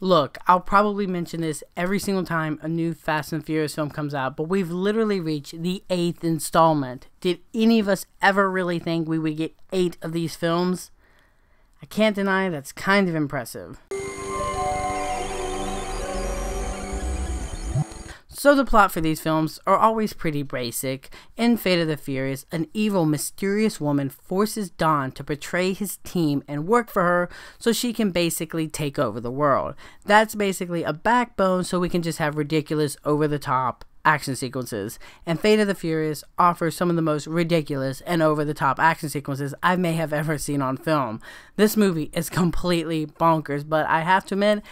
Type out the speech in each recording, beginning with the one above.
Look, I'll probably mention this every single time a new Fast and Furious film comes out, but we've literally reached the 8th installment. Did any of us ever really think we would get 8 of these films? I can't deny that's kind of impressive. So the plot for these films are always pretty basic. In Fate of the Furious, an evil, mysterious woman forces Don to betray his team and work for her so she can basically take over the world. That's basically a backbone so we can just have ridiculous, over-the-top action sequences. And Fate of the Furious offers some of the most ridiculous and over-the-top action sequences I may have ever seen on film. This movie is completely bonkers, but I have to admit,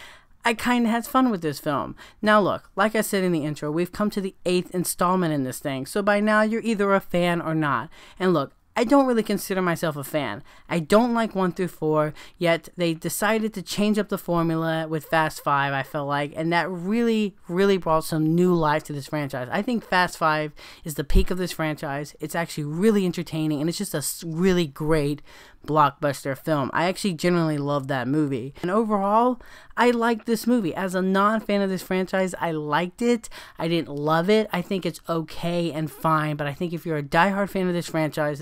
I kind of had fun with this film. Now look, like I said in the intro, we've come to the 8th installment in this thing, so by now you're either a fan or not. And look, I don't really consider myself a fan. I don't like 1 through 4, yet they decided to change up the formula with Fast 5, I felt like, and that really brought some new life to this franchise. I think Fast 5 is the peak of this franchise. It's actually really entertaining, and it's just a really great blockbuster film. I actually generally love that movie. And overall, I like this movie. As a non-fan of this franchise, I liked it. I didn't love it. I think it's okay and fine, but I think if you're a diehard fan of this franchise,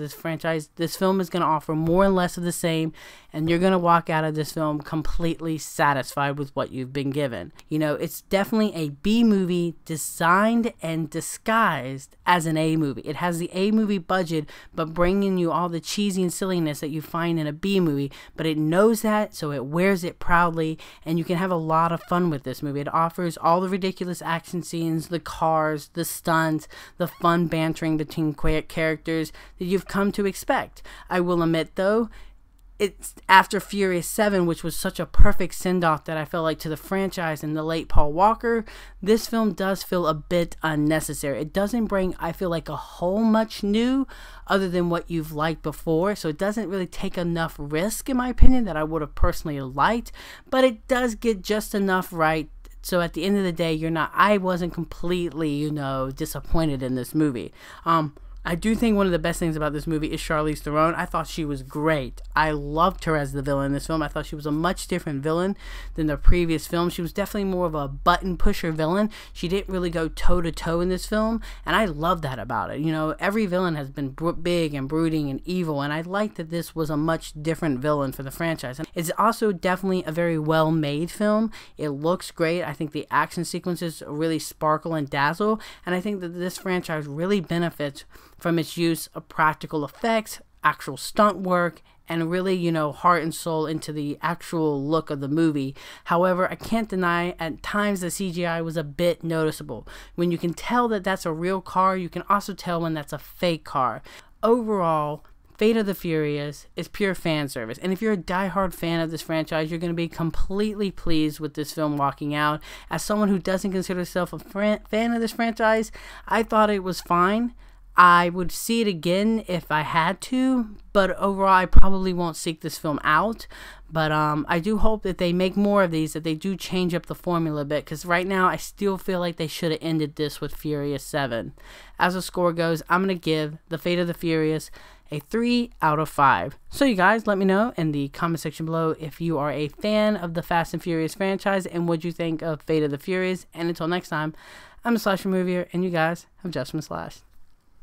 this film is going to offer more and less of the same, and you're going to walk out of this film completely satisfied with what you've been given. You know, it's definitely a B movie designed and disguised as an A movie. It has the A movie budget, but bringing you all the cheesy and silliness that you find in a B movie, but it knows that, so it wears it proudly, and you can have a lot of fun with this movie. It offers all the ridiculous action scenes, the cars, the stunts, the fun bantering between characters that you've come to expect. I will admit though, it's after Furious 7, which was such a perfect send-off that I felt like to the franchise and the late Paul Walker, this film does feel a bit unnecessary. It doesn't bring, I feel like, a whole much new other than what you've liked before, so it doesn't really take enough risk, in my opinion, that I would have personally liked, but it does get just enough right. So at the end of the day, I wasn't completely, disappointed in this movie. I do think one of the best things about this movie is Charlize Theron. I thought she was great. I loved her as the villain in this film. I thought she was a much different villain than the previous film. She was definitely more of a button pusher villain. She didn't really go toe to toe in this film, and I love that about it. Every villain has been big and brooding and evil, and I like that this was a much different villain for the franchise. And it's also definitely a very well made film. It looks great. I think the action sequences really sparkle and dazzle, and I think that this franchise really benefits from its use of practical effects, actual stunt work, and really, heart and soul into the actual look of the movie. However, I can't deny at times the CGI was a bit noticeable. When you can tell that that's a real car, you can also tell when that's a fake car. Overall, Fate of the Furious is pure fan service, and if you're a diehard fan of this franchise, you're going to be completely pleased with this film walking out. As someone who doesn't consider himself a fan of this franchise, I thought it was fine. I would see it again if I had to, but overall I probably won't seek this film out. But I do hope that they make more of these, that they do change up the formula a bit, because right now I still feel like they should have ended this with Furious 7. As the score goes, I'm going to give The Fate of the Furious a 3 out of 5. So you guys, let me know in the comment section below if you are a fan of the Fast and Furious franchise and what you think of Fate of the Furious. And until next time, I'm a Slasher Movier, and you guys have just been slashed.